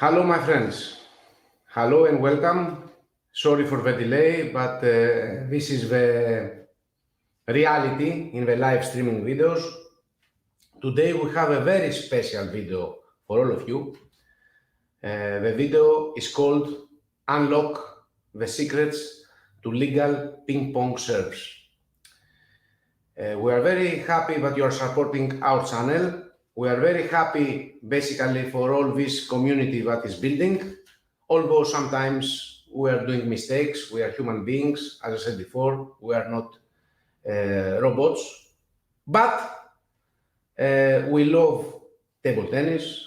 Hello, my friends. Hello and welcome. Sorry for the delay, but this is the reality in the live streaming videos. Today we have a very special video for all of you. The video is called Unlock the Secrets to Legal Ping Pong Serves. We are very happy that you are supporting our channel. We are very happy basically for all this community that is building, although sometimes we are doing mistakes. We are human beings, as I said before, we are not robots, but we love table tennis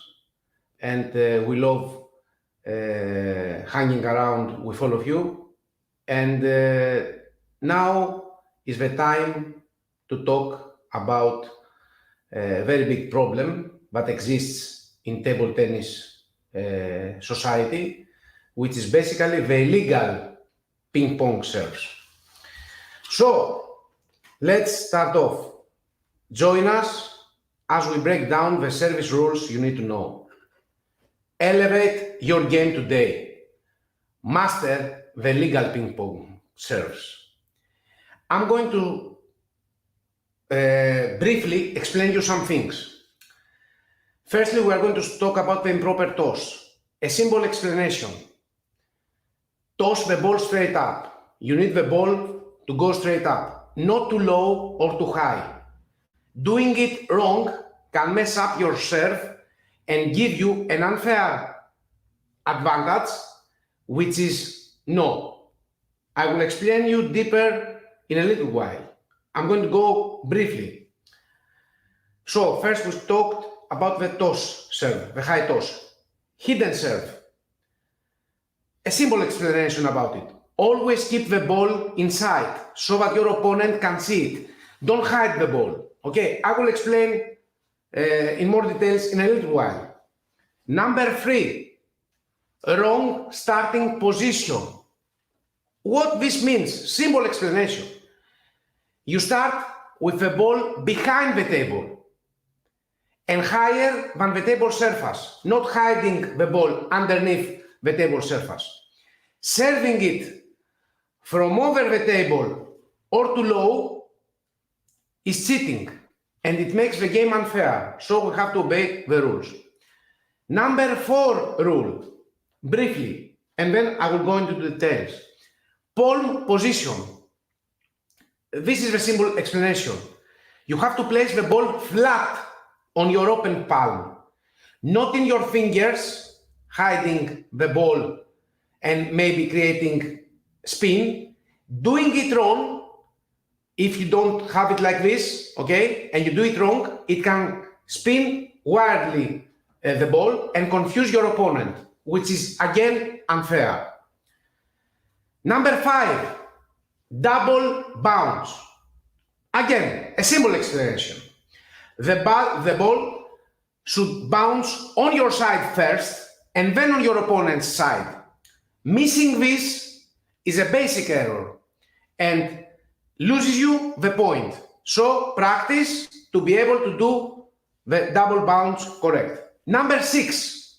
and we love hanging around with all of you. And now is the time to talk about a very big problem that exists in table tennis society, which is basically the illegal ping pong serves. So let's start off. Join us as we break down the service rules you need to know. Elevate your game today. Master the legal ping pong serves. I'm going to briefly explain you some things. Firstly, we are going to talk about the improper toss. A simple explanation. Toss the ball straight up. You need the ball to go straight up, not too low or too high. Doing it wrong can mess up your serve and give you an unfair advantage, which is no. I will explain you deeper in a little while. I'm going to go briefly. So first we talked about the toss serve, the high toss. Hidden serve. A simple explanation about it. Always keep the ball inside so that your opponent can see it. Don't hide the ball. Okay, I will explain in more details in a little while. Number 3, wrong starting position. What this means? Simple explanation. You start with the ball behind the table and higher than the table surface, not hiding the ball underneath the table surface. Serving it from over the table or too low is cheating and it makes the game unfair, so we have to obey the rules. Number 4 rule, briefly, and then I will go into details. Palm position. This is a simple explanation. You have to place the ball flat on your open palm, not in your fingers, hiding the ball and maybe creating spin. Doing it wrong, if you don't have it like this, okay, and you do it wrong, it can spin wildly the ball and confuse your opponent, which is again unfair. Number 5, double bounce. Again, a simple explanation. The ball should bounce on your side first and then on your opponent's side. Missing this is a basic error and loses you the point. So practice to be able to do the double bounce correct. Number 6,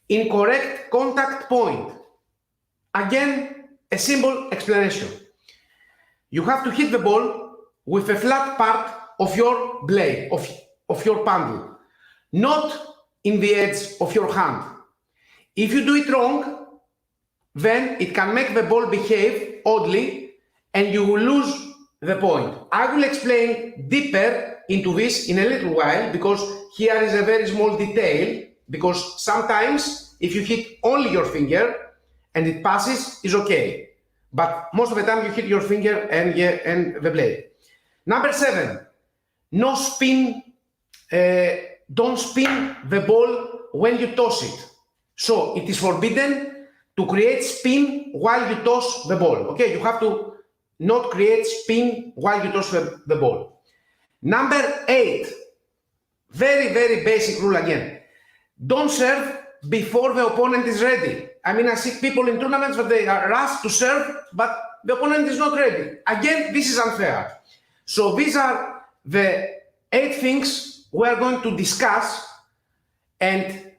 incorrect contact point. Again, a simple explanation. You have to hit the ball with the flat part of your blade, of your paddle, not in the edge of your hand. If you do it wrong, then it can make the ball behave oddly and you will lose the point. I will explain deeper into this in a little while because here is a very small detail, because sometimes if you hit only your finger and it passes, is okay. But most of the time you hit your finger and the blade. Number 7, no spin. Don't spin the ball when you toss it. So it is forbidden to create spin while you toss the ball. Okay, you have to not create spin while you toss the ball. Number 8, very, very basic rule again. Don't serve before the opponent is ready. I mean, I see people in tournaments that they are rushed to serve, but the opponent is not ready. Again, this is unfair. So these are the 8 things we are going to discuss and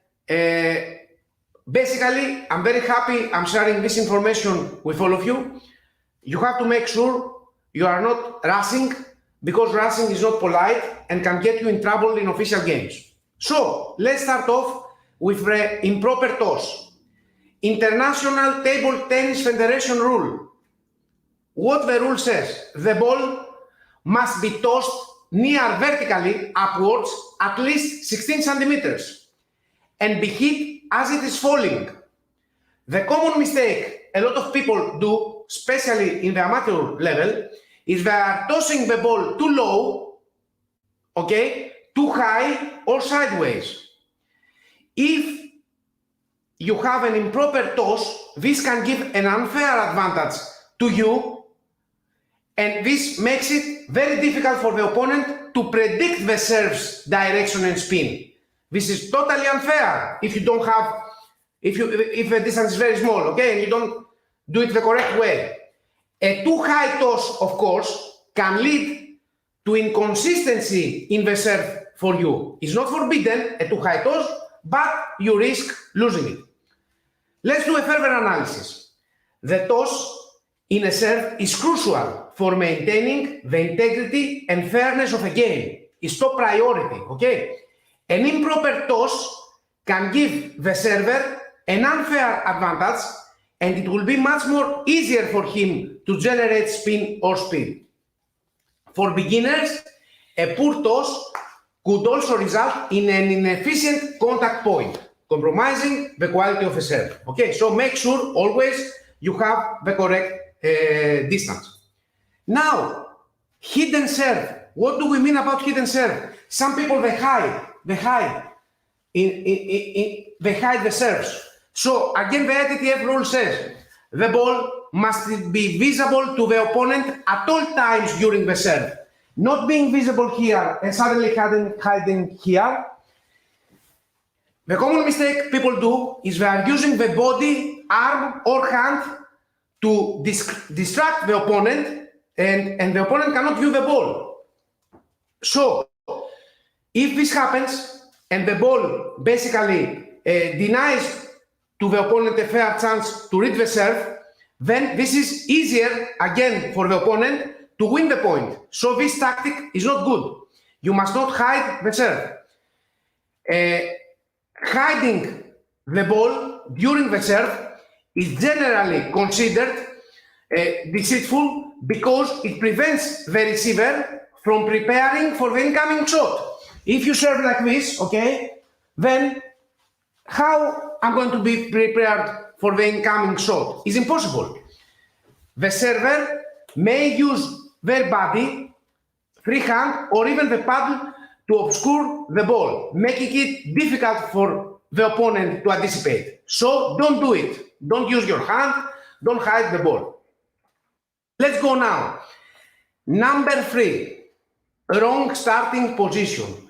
basically, I'm very happy I'm sharing this information with all of you. You have to make sure you are not rushing, because rushing is not polite and can get you in trouble in official games. So let's start off with the improper toss. International Table Tennis Federation rule. What the rule says, the ball must be tossed near vertically upwards at least 16 centimeters and be hit as it is falling. The common mistake a lot of people do, especially in the amateur level, is they are tossing the ball too low, okay, too high or sideways. If you have an improper toss, this can give an unfair advantage to you, and this makes it very difficult for the opponent to predict the serve's direction and spin. This is totally unfair if you don't have, if the distance is very small, okay, and you don't do it the correct way. A too high toss, of course, can lead to inconsistency in the serve for you. It's not forbidden, a too high toss, but you risk losing it. Let's do a further analysis. The toss in a serve is crucial for maintaining the integrity and fairness of a game. It's top priority, okay? An improper toss can give the server an unfair advantage, and it will be much more easier for him to generate spin or speed. For beginners, a poor toss could also result in an inefficient contact point, compromising the quality of a serve. Okay, so make sure always you have the correct distance. Now, hidden serve. What do we mean about hidden serve? Some people, they hide the serves. So again, the ITTF rule says the ball must be visible to the opponent at all times during the serve. Not being visible here and suddenly hiding here. The common mistake people do is they are using the body, arm or hand to distract the opponent, and the opponent cannot view the ball. So if this happens and the ball basically denies to the opponent a fair chance to read the serve, then this is easier again for the opponent to win the point. So this tactic is not good. You must not hide the serve. Hiding the ball during the serve is generally considered deceitful because it prevents the receiver from preparing for the incoming shot. If you serve like this, okay, then how I'm going to be prepared for the incoming shot? It's impossible. The server may use their body, free hand, or even the paddle to obscure the ball, making it difficult for the opponent to anticipate. So don't do it. Don't use your hand. Don't hide the ball. Let's go now. Number 3, wrong starting position.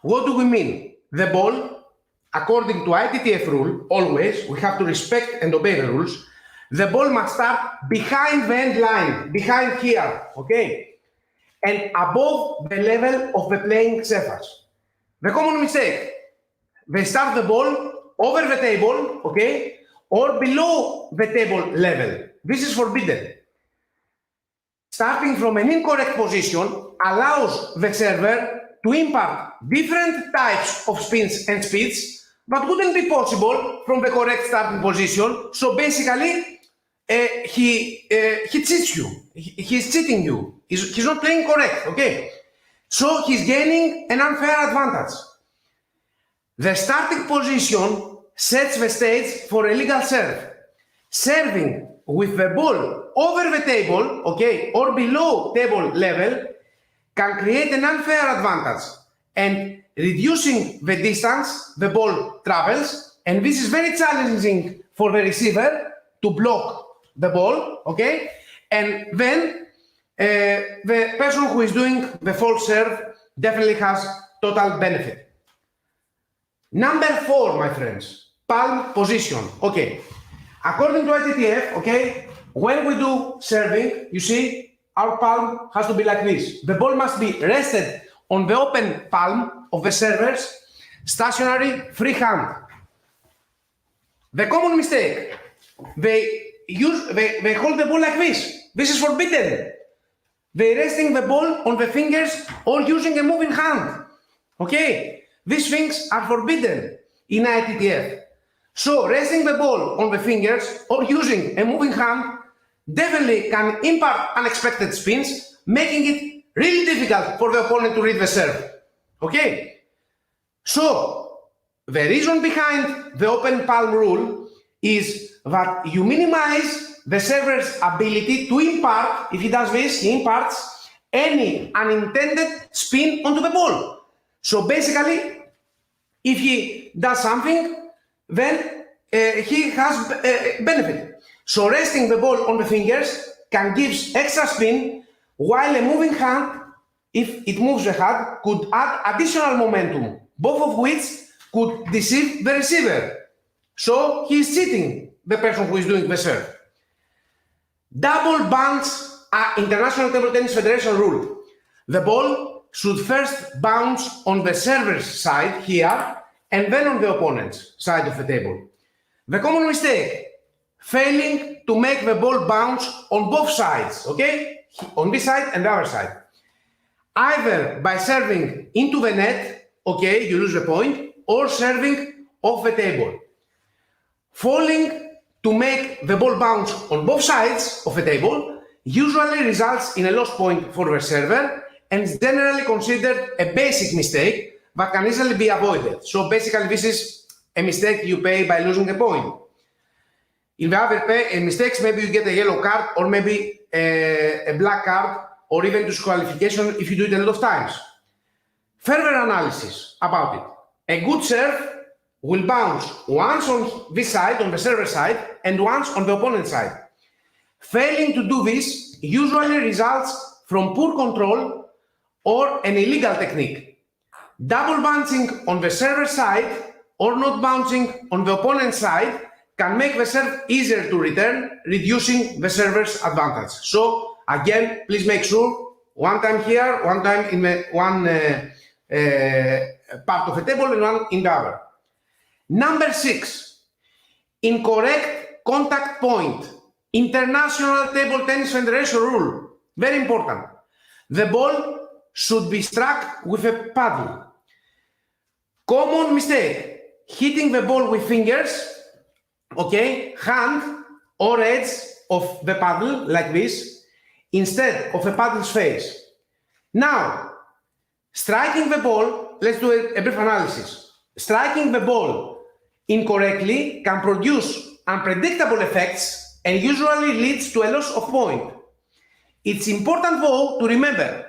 What do we mean? The ball, according to ITTF rule, always, we have to respect and obey the rules. The ball must start behind the end line, behind here, okay? And above the level of the playing surface. The common mistake, they start the ball over the table, okay? Or below the table level. This is forbidden. Starting from an incorrect position allows the server to impart different types of spins and speeds, but wouldn't be possible from the correct starting position. So basically, he cheats you. He's cheating you. He's not playing correct, okay? So he's gaining an unfair advantage. The starting position sets the stage for a legal serve. Serving with the ball over the table, okay, or below table level can create an unfair advantage, and reducing the distance the ball travels, and this is very challenging for the receiver to block the ball, okay, and then the person who is doing the false serve definitely has total benefit. Number 4, my friends, palm position. Okay, according to ITTF, okay, when we do serving, you see, our palm has to be like this. The ball must be rested on the open palm of the server's stationary free hand. The common mistake, they hold the ball like this. This is forbidden. They're resting the ball on the fingers or using a moving hand. Okay? These things are forbidden in ITTF. So resting the ball on the fingers or using a moving hand definitely can impart unexpected spins, making it really difficult for the opponent to read the serve. Okay? So, the reason behind the open palm rule is that you minimize the server's ability to impart, if he does this, he imparts any unintended spin onto the ball. So basically, if he does something, then he has benefit. So resting the ball on the fingers can give extra spin, while a moving hand, if it moves the hand, could add additional momentum, both of which could deceive the receiver. So he is cheating the person who is doing the serve. Double bounce are International Table Tennis Federation rule. The ball should first bounce on the server's side here and then on the opponent's side of the table. The common mistake, failing to make the ball bounce on both sides, okay? On this side and the other side. Either by serving into the net, okay, you lose the point, or serving off the table. Falling to make the ball bounce on both sides of the table usually results in a lost point for the server and is generally considered a basic mistake that can easily be avoided. So basically this is a mistake you pay by losing a point. In the other mistakes, maybe you get a yellow card or maybe a black card or even disqualification if you do it a lot of times. Further analysis about it. A good serve will bounce once on this side, on the server side, and once on the opponent's side. Failing to do this usually results from poor control or an illegal technique. Double bouncing on the server side or not bouncing on the opponent's side can make the serve easier to return, reducing the server's advantage. So again, please make sure one time here, one time in one part of the table and one in the other. Number 6, incorrect contact point. International Table Tennis Federation rule. Very important. The ball should be struck with a paddle. Common mistake, hitting the ball with fingers, okay, hand or edge of the paddle like this, instead of a paddle's face. Now, striking the ball, let's do a brief analysis. Striking the ball incorrectly can produce unpredictable effects and usually leads to a loss of point. It's important though to remember,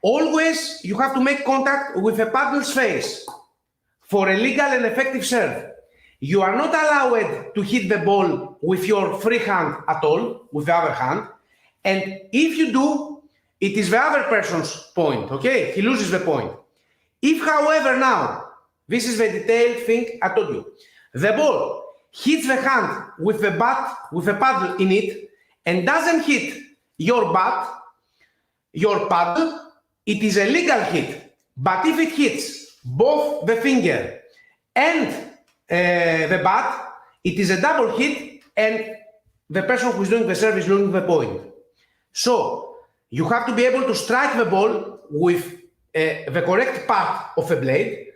always you have to make contact with a paddle's face for a legal and effective serve. You are not allowed to hit the ball with your free hand at all, with the other hand, and if you do, it is the other person's point, okay? He loses the point. If, however, now, this is the detailed thing I told you, the ball hits the hand with the bat, with a paddle in it, and doesn't hit your bat, your paddle, it is a legal hit. But if it hits both the finger and the bat, it is a double hit and the person who is doing the serve is losing the point. So you have to be able to strike the ball with the correct part of the blade,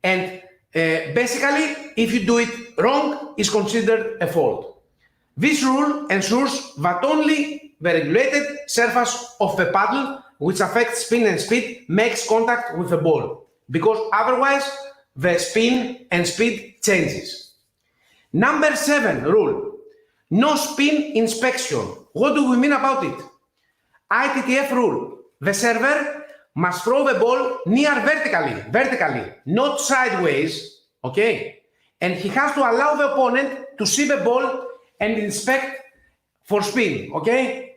and basically if you do it wrong, it's considered a fault. This rule ensures that only the regulated surface of the paddle, which affects spin and speed, makes contact with the ball, because otherwise the spin and speed changes. Number 7 rule, no spin inspection. What do we mean about it? ITTF rule, the server must throw the ball near vertically, not sideways, okay? And he has to allow the opponent to see the ball and inspect for spin, okay?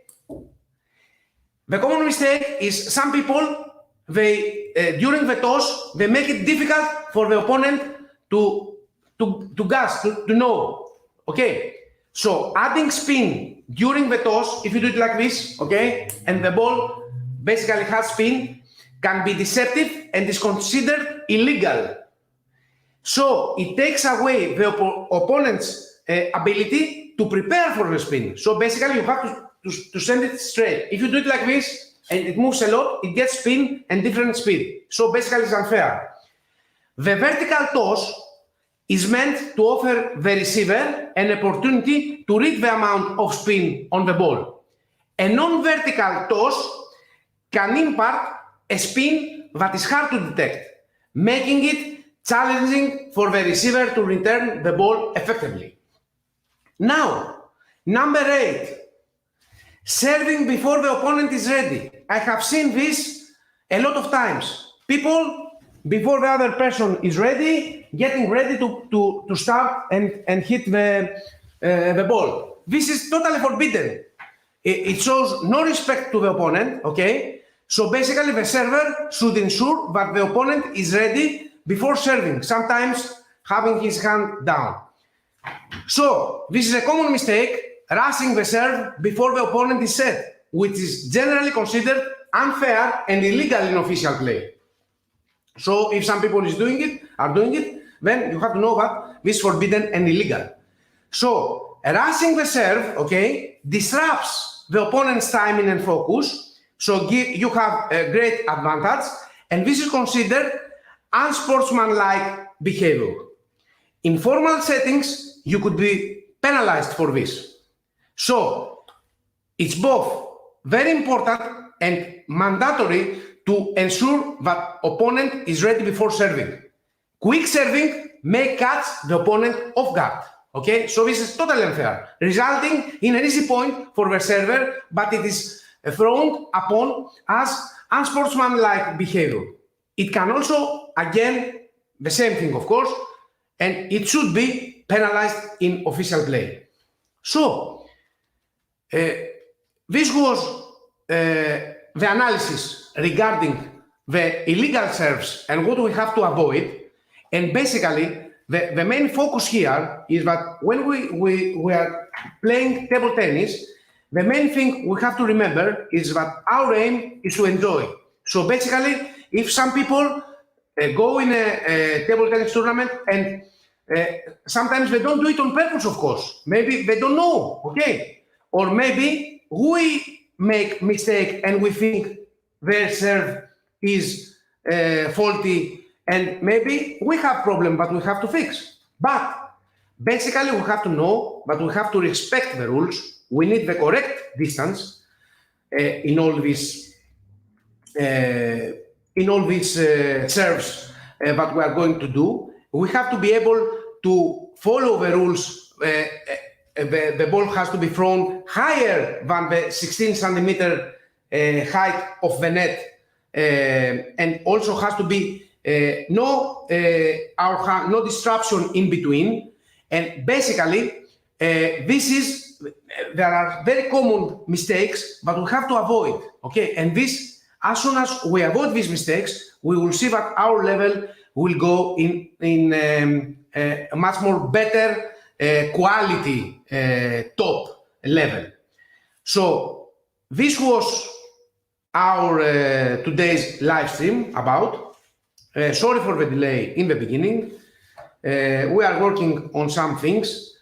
The common mistake is some people, they during the toss, they make it difficult for the opponent to guess, to know, okay? So adding spin during the toss, if you do it like this, okay, and the ball basically has spin, can be deceptive and is considered illegal. So it takes away the opponent's ability to prepare for the spin. So basically you have to send it straight. If you do it like this and it moves a lot, it gets spin and different speed. So basically it's unfair. The vertical toss is meant to offer the receiver an opportunity to read the amount of spin on the ball. A non-vertical toss can impart a spin that is hard to detect, making it challenging for the receiver to return the ball effectively. Now, number 8, serving before the opponent is ready. I have seen this a lot of times. People, before the other person is ready, getting ready to start and hit the ball. This is totally forbidden. It shows no respect to the opponent, okay? So basically the server should ensure that the opponent is ready before serving, sometimes having his hand down. So this is a common mistake, rushing the serve before the opponent is set, which is generally considered unfair and illegal in official play. So if some people are doing it, then you have to know that this is forbidden and illegal. So rushing the serve, okay, disrupts the opponent's timing and focus. So you have a great advantage, and this is considered unsportsmanlike behavior. In formal settings, you could be penalized for this. So it's both very important and mandatory to ensure that opponent is ready before serving. Quick serving may catch the opponent off guard. Okay, so this is totally unfair, resulting in an easy point for the server, but it is frowned upon as unsportsmanlike behavior. It can also, again, the same thing, of course, and it should be penalized in official play. So, this was the analysis regarding the illegal serves and what we have to avoid. And basically, the main focus here is that when we are playing table tennis, the main thing we have to remember is that our aim is to enjoy. So basically, if some people go in a table tennis tournament and sometimes they don't do it on purpose, of course. Maybe they don't know, okay? Or maybe we make mistake and we think their serve is faulty, and maybe we have problem that we have to fix. But basically we have to know that we have to respect the rules. We need the correct distance in all these serves that we are going to do. We have to be able to follow the rules. The ball has to be thrown higher than the 16 centimeter height of the net, and also has to be no disruption in between. And basically, there are very common mistakes that we have to avoid. Okay, and this, as soon as we avoid these mistakes, we will see that our level will go in a much more better quality top level. So this was our today's live stream about. Sorry for the delay in the beginning. We are working on some things.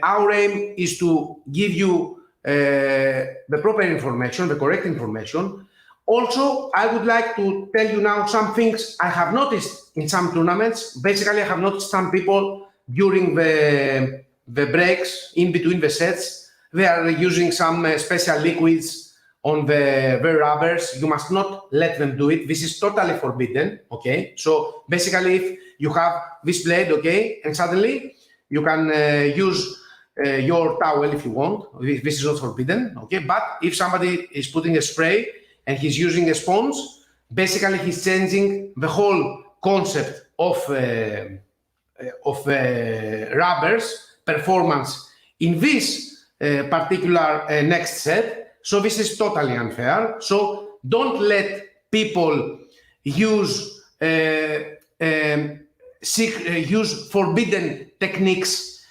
Our aim is to give you the proper information, the correct information. Also, I would like to tell you now some things I have noticed in some tournaments. Basically, I have noticed some people during the breaks, in between the sets, they are using some special liquids on the rubbers. You must not let them do it. This is totally forbidden, okay? So basically, if you have this blade, okay, and suddenly you can use your towel if you want. This is not forbidden, okay? But if somebody is putting a spray and he's using a sponge, basically he's changing the whole concept of rubbers performance in this particular next set. So this is totally unfair. So don't let people use forbidden techniques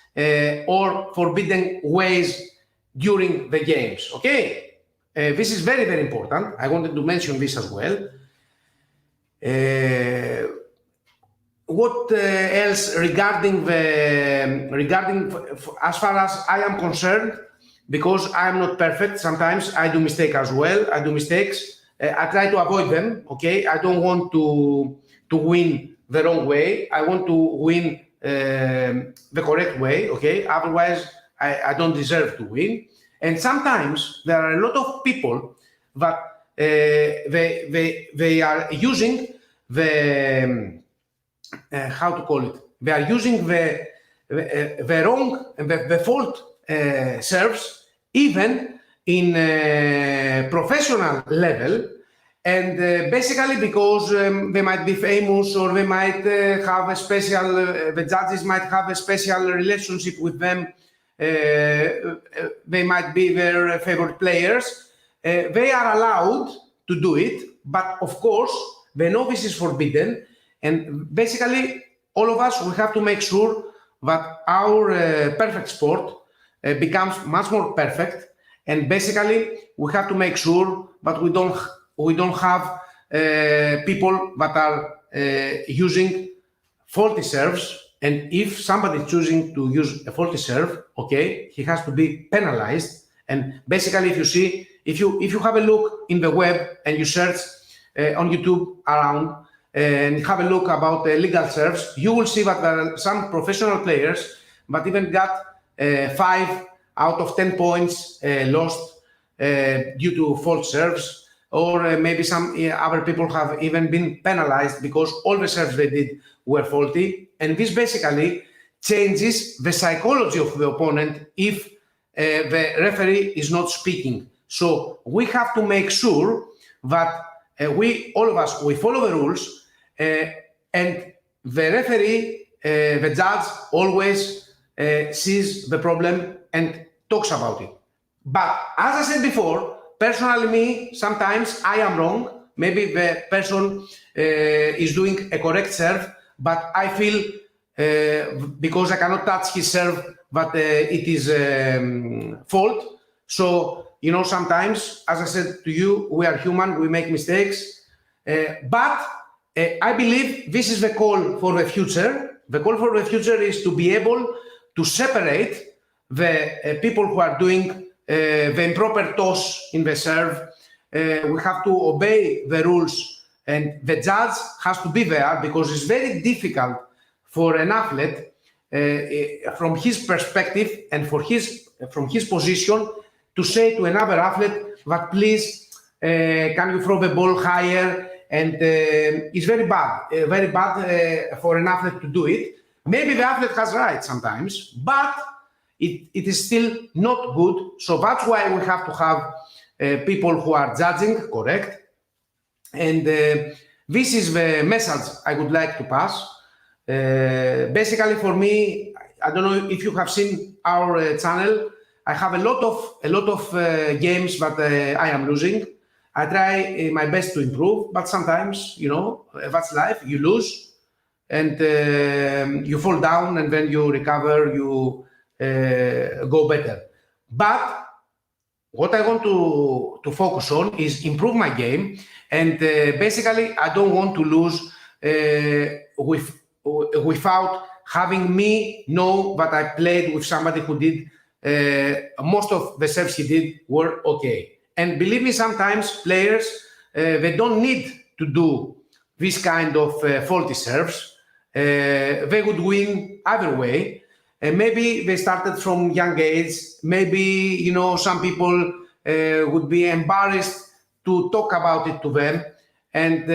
or forbidden ways during the games. Okay, this is very, very important. I wanted to mention this as well. what else regarding as far as I am concerned, because I am not perfect. Sometimes I do mistakes as well. I do mistakes. I try to avoid them. Okay, I don't want to win the wrong way. I want to win the correct way. Okay, otherwise I don't deserve to win. And sometimes there are a lot of people that they are using the how to call it? They are using the wrong, the fault serves, even in professional level, and basically because they might be famous, or they might have a special, the judges might have a special relationship with them. They might be their favorite players. They are allowed to do it, but of course, the novice is forbidden. And basically, all of us, we have to make sure that our perfect sport becomes much more perfect. And basically, we have to make sure that we don't have people that are using faulty serves. And if somebody is choosing to use a faulty serve, okay, he has to be penalized. And basically, if you see, if you have a look in the web and you search on YouTube around, and have a look about legal serves, you will see that there are some professional players that even got 5 out of 10 points lost due to false serves, or maybe some other people have even been penalized because all the serves they did were faulty. And this basically changes the psychology of the opponent if the referee is not speaking. So we have to make sure that all of us, we follow the rules, and the referee, the judge, always sees the problem and talks about it. But as I said before, personally, me, sometimes I am wrong. Maybe the person is doing a correct serve, but I feel because I cannot touch his serve, but it is fault. So, sometimes, as I said to you, we are human, we make mistakes. But I believe this is the call for the future. The call for the future is to be able to separate the people who are doing the improper toss in the serve. We have to obey the rules, and the judge has to be there, because it's very difficult for an athlete from his perspective and from his position to say to another athlete that please can you throw the ball higher. And it's very bad for an athlete to do it. Maybe the athlete has right sometimes, but it is still not good. So that's why we have to have people who are judging correct. And this is the message I would like to pass. Basically, for me, I don't know if you have seen our channel. I have a lot of games that I am losing. I try my best to improve, but sometimes, that's life. You lose, and you fall down, and then you recover, you go better. But what I want to focus on is improve my game, and basically, I don't want to lose without having me know that I played with somebody who did most of the serves he did were okay. And believe me, sometimes players, they don't need to do this kind of faulty serves. They would win either way. Maybe they started from young age. Maybe, some people would be embarrassed to talk about it to them. And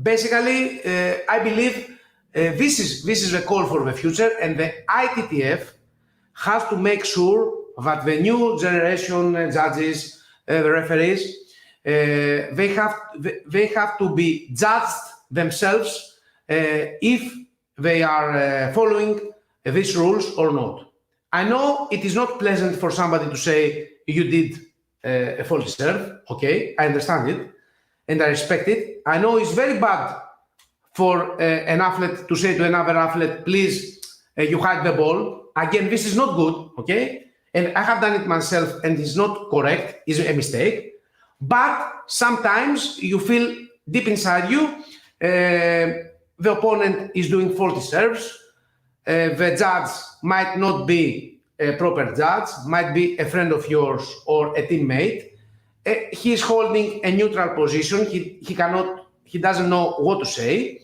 basically, I believe this is the call for the future. And the ITTF has to make sure that the new generation judges, the referees, they have to be judged themselves if they are following these rules or not. I know it is not pleasant for somebody to say you did a faulty serve. Okay, I understand it, and I respect it. I know it's very bad for an athlete to say to another athlete, please, you hide the ball. Again, this is not good. Okay. And I have done it myself, and it's not correct, it's a mistake. But sometimes you feel deep inside you, the opponent is doing faulty serves. The judge might not be a proper judge, might be a friend of yours or a teammate. He is holding a neutral position. He doesn't know what to say.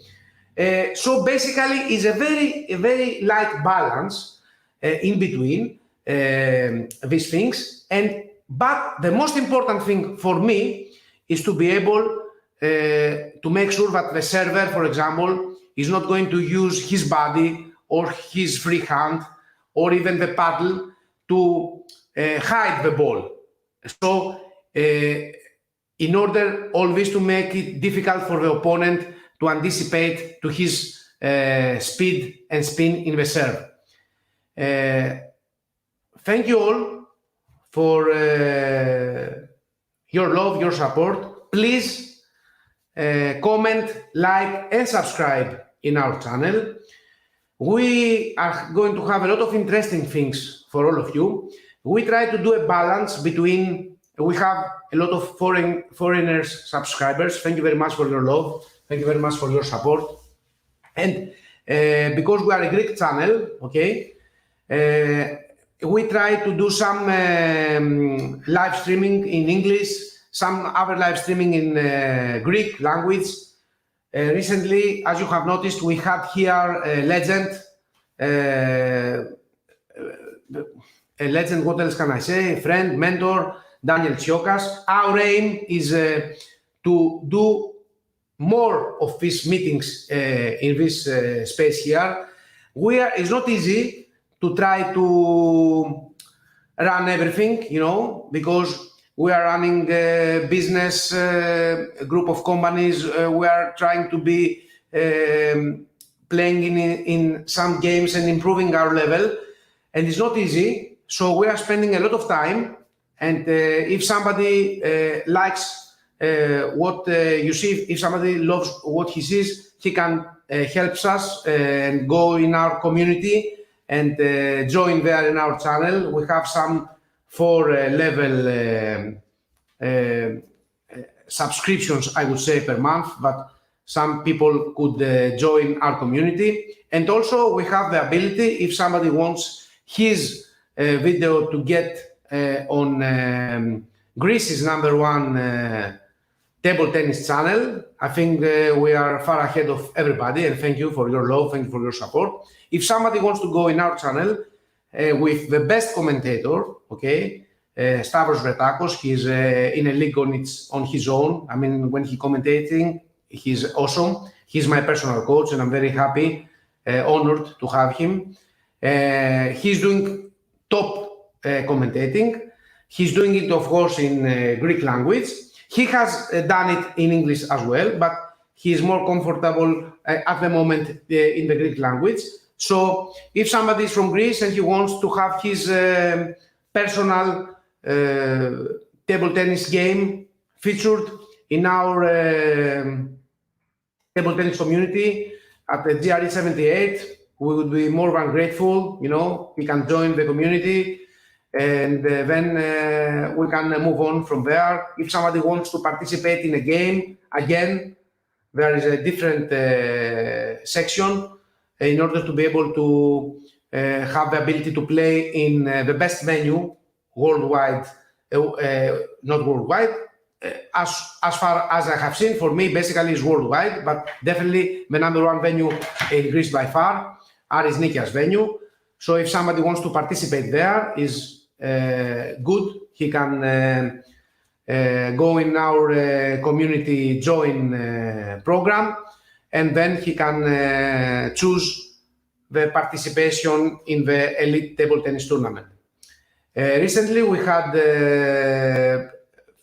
So basically, it's a very light balance in between these things. But the most important thing for me is to be able to make sure that the server, for example, is not going to use his body or his free hand or even the paddle to hide the ball. So in order always to make it difficult for the opponent to anticipate to his speed and spin in the serve. Thank you all for your love, your support. Please comment, like, and subscribe in our channel. We are going to have a lot of interesting things for all of you. We try to do a balance between, we have a lot of foreigners subscribers. Thank you very much for your love. Thank you very much for your support. And because we are a Greek channel, okay, we try to do some live streaming in English, some other live streaming in Greek language. Recently, as you have noticed, we had here a legend, what else can I say? A friend, mentor, Daniel Tsioukas. Our aim is to do more of these meetings in this space here. It's not easy to try to run everything, you know, because we are running a business, a group of companies. We are trying to be playing in some games and improving our level. And it's not easy. So we are spending a lot of time. And if somebody likes what you see, if somebody loves what he sees, he can help us and go in our community and join there in our channel. We have some 4-level subscriptions, I would say, per month, but some people could join our community. And also we have the ability, if somebody wants his video to get on Greece's #1 table tennis channel, I think we are far ahead of everybody, and thank you for your love, thank you for your support. If somebody wants to go in our channel with the best commentator, okay, Stavros Vretakos, he's in a league on his own. I mean, when he's commentating, he's awesome. He's my personal coach, and I'm very happy, honored to have him. He's doing top commentating. He's doing it, of course, in Greek language. He has done it in English as well, but he is more comfortable at the moment in the Greek language. So if somebody is from Greece and he wants to have his personal table tennis game featured in our table tennis community at the GRE78, we would be more than grateful. You know, he can join the community, and then we can move on from there. If somebody wants to participate in a game, again, there is a different section in order to be able to have the ability to play in the best venue worldwide, not worldwide, as far as I have seen. For me, basically is worldwide, but definitely the #1 venue in Greece by far, Aris Nikias venue. So if somebody wants to participate there, is good. He can go in our community join program, and then he can choose the participation in the Elite Table Tennis Tournament. Recently, we had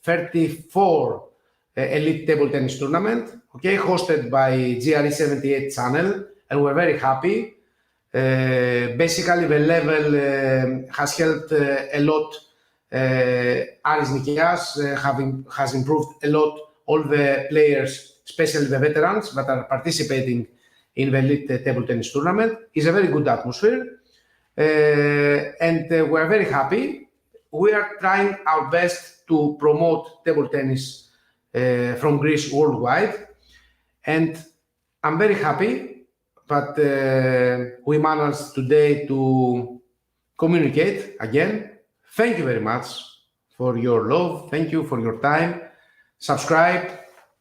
34 Elite Table Tennis Tournament, okay, hosted by GRE78 channel, and we're very happy. Basically, the level has helped a lot. Aris Nikias has improved a lot. All the players, especially the veterans that are participating in the Elite Table Tennis Tournament, is a very good atmosphere, and we're very happy. We are trying our best to promote table tennis from Greece worldwide, and I'm very happy that we managed today to communicate again. Thank you very much for your love. Thank you for your time. Subscribe,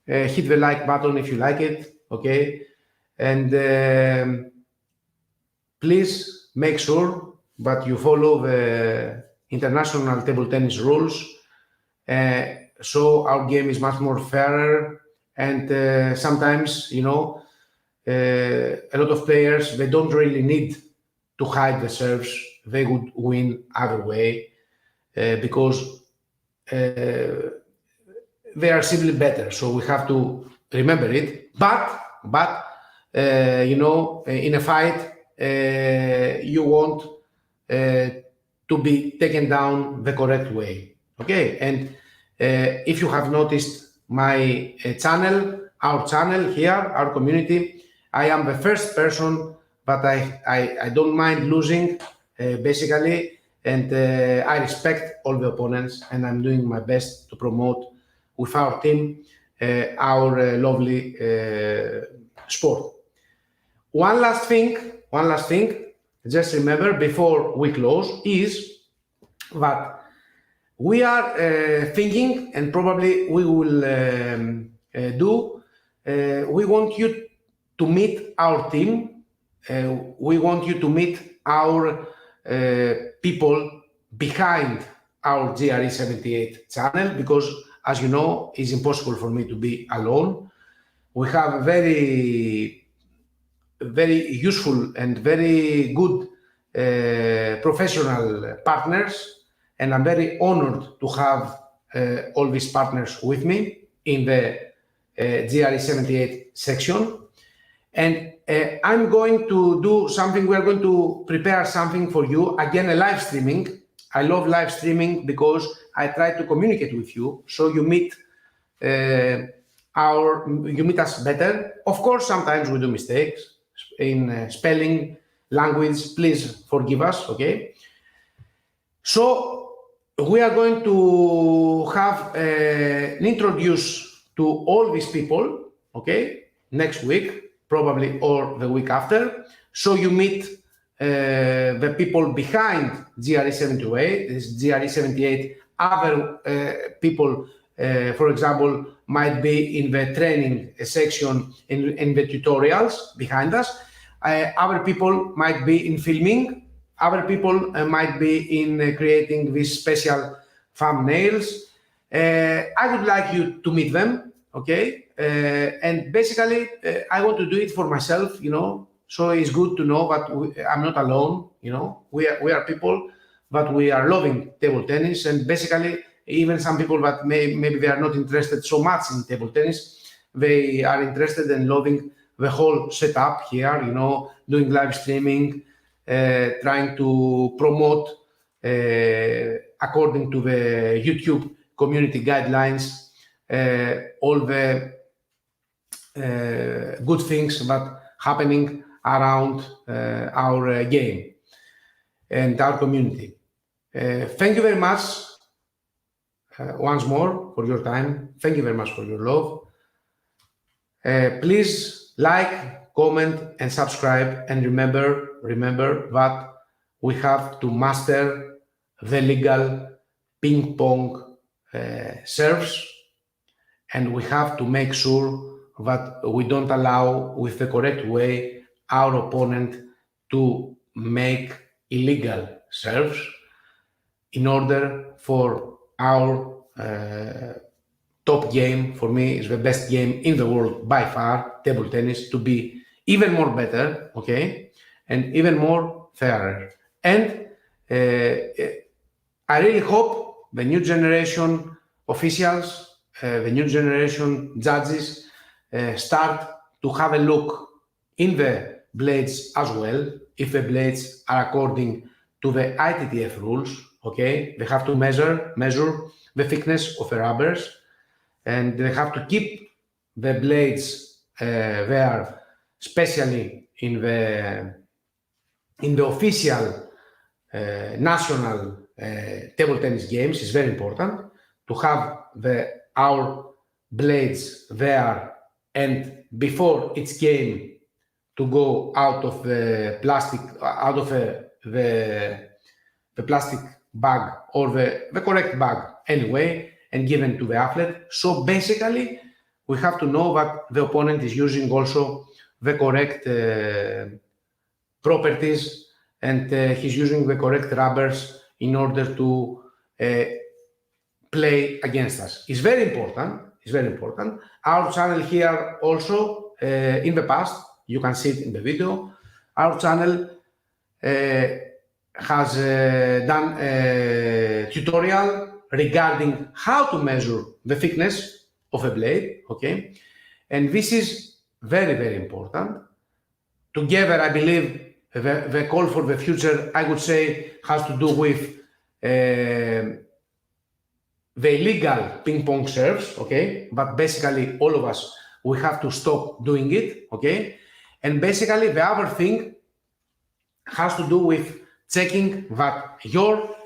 hit the like button if you like it, okay? And please make sure that you follow the international table tennis rules, so our game is much more fairer. And sometimes, you know, a lot of players, they don't really need to hide the serves. They would win either way because they are simply better. So we have to remember it. But you know, in a fight, you want to be taken down the correct way. Okay, and if you have noticed my channel, our channel here, our community, I am the first person, but I don't mind losing, basically, and I respect all the opponents, and I'm doing my best to promote with our team our lovely sport. One last thing, just remember before we close is that we are thinking, and probably we will do, we want you to meet our team. We want you to meet our people behind our GRE78 channel, because as you know, it's impossible for me to be alone. We have very useful and very good professional partners, and I'm very honored to have all these partners with me in the GRE78 section. And I'm going to do something, we're going to prepare something for you, again, a live streaming. I love live streaming because I try to communicate with you, so you meet us better. Of course, sometimes we do mistakes in spelling, language, please forgive us, okay? So we are going to have an introduce to all these people, okay, next week, probably, or the week after. So you meet the people behind GRE78, this GRE78, other people, for example, might be in the training section, in the tutorials behind us. Other people might be in filming. Other people might be in creating these special thumbnails. I would like you to meet them, okay? And basically, I want to do it for myself, you know, so it's good to know that I'm not alone, you know. We are people, but we are loving table tennis, and basically, even some people that maybe they are not interested so much in table tennis, they are interested in loving the whole setup here, you know, doing live streaming, trying to promote according to the YouTube community guidelines, all the good things that happening around our game and our community. Thank you very much once more for your time. Thank you very much for your love. Please like, comment, and subscribe. And remember that we have to master the legal ping pong serves, and we have to make sure that we don't allow, with the correct way, our opponent to make illegal serves, in order for our top game, for me, is the best game in the world by far, table tennis, to be even more better, okay, and even more fairer. And I really hope the new generation officials, the new generation judges start to have a look in the blades as well, if the blades are according to the ITTF rules, okay? They have to measure the thickness of the rubbers, and they have to keep the blades there, especially in the official national table tennis games. It's very important to have our blades there and before each game to go out of the plastic, out of the plastic bag or the correct bag anyway, and given to the athlete. So basically, we have to know that the opponent is using also the correct properties, and he's using the correct rubbers in order to play against us. It's very important. It's very important. Our channel here also, in the past, you can see it in the video, our channel has done a tutorial regarding how to measure the thickness of a blade, okay? And this is very, very important. Together, I believe the call for the future, I would say, has to do with the illegal ping pong serves, okay? But basically, all of us, we have to stop doing it, okay? And basically, the other thing has to do with checking that your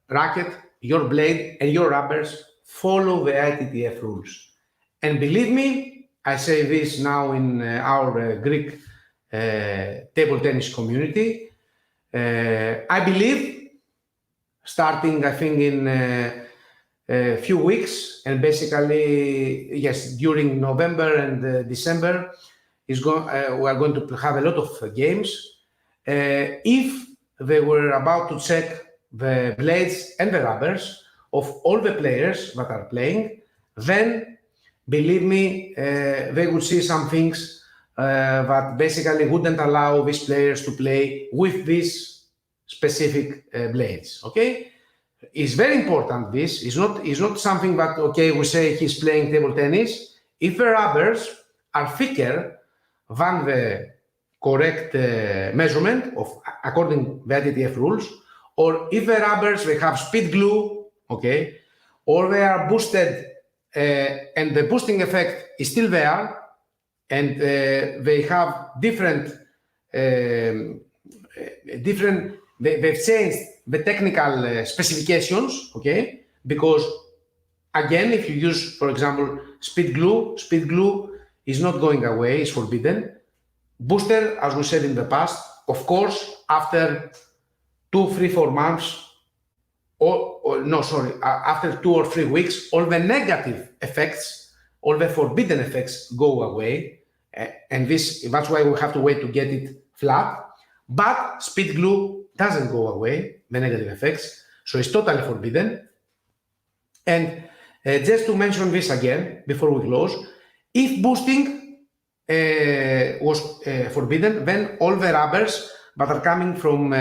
racket, your blade, and your rubbers follow the ITTF rules. And believe me, I say this now in our Greek table tennis community. I believe, starting, I think, in a few weeks, and basically, yes, during November and December, we are going to have a lot of games. If they were about to check the blades and the rubbers of all the players that are playing, then believe me, they would see some things that basically wouldn't allow these players to play with these specific blades. Okay, it's very important. This is not something that, okay, we say he's playing table tennis. If the rubbers are thicker than the correct measurement of according to the ITTF rules, or if the rubbers, they have speed glue, okay, or they are boosted and the boosting effect is still there, and they have different, they've changed the technical specifications, okay, because again, if you use, for example, speed glue is not going away, it's forbidden. Booster, as we said in the past, of course, after 2, 3, 4 months, after 2 or 3 weeks, all the negative effects, all the forbidden effects go away. And that's why we have to wait to get it flat. But speed glue doesn't go away, the negative effects. So it's totally forbidden. And just to mention this again, before we close, if boosting was forbidden, then all the rubbers that are coming from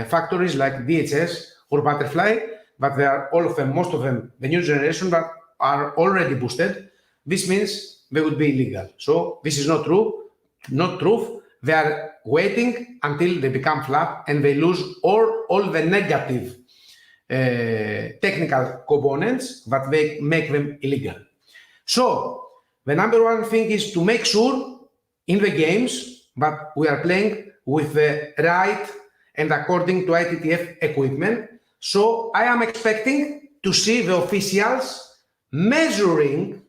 factories like DHS or Butterfly, but they are all of them, most of them, the new generation that are already boosted, this means they would be illegal. So this is not true, not true. They are waiting until they become flat and they lose all the negative technical components that they make them illegal. So the number one thing is to make sure in the games that we are playing with the right and according to ITTF equipment. So I am expecting to see the officials measuring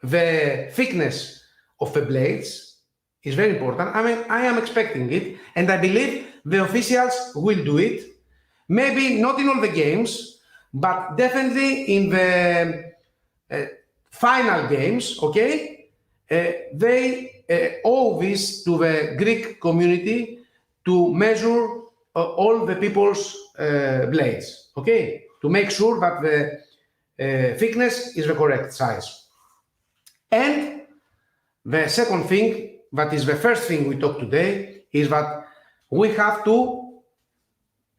the thickness of the blades. It's very important. I am expecting it, and I believe the officials will do it. Maybe not in all the games, but definitely in the final games, okay? They owe this to the Greek community to measure all the people's blades, okay? To make sure that the thickness is the correct size. And the second thing, that is the first thing we talked today, is that we have to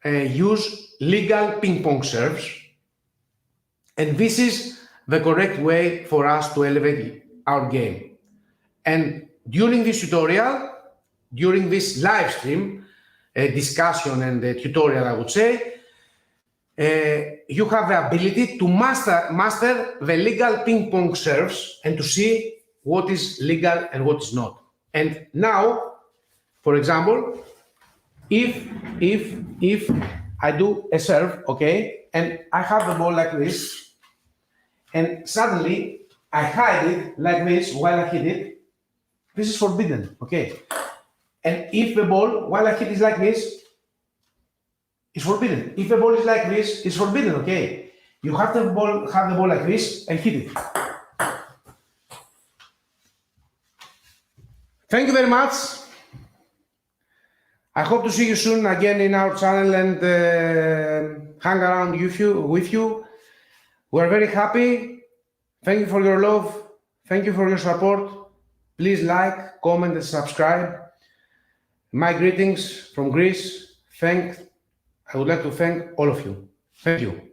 use legal ping pong serves. And this is the correct way for us to elevate our game. And during this tutorial, during this live stream, discussion and tutorial, I would say, you have the ability to master the legal ping pong serves and to see what is legal and what is not. And now, for example, if I do a serve, okay, and I have the ball like this, and suddenly I hide it like this while I hit it, this is forbidden, okay? And if the ball, while I hit is like this, it's forbidden. If the ball is like this, it's forbidden, okay? You have the ball like this and hit it. Thank you very much. I hope to see you soon again in our channel and hang around with you. We're very happy. Thank you for your love. Thank you for your support. Please like, comment, and subscribe. My greetings from Greece. I would like to thank all of you. Thank you.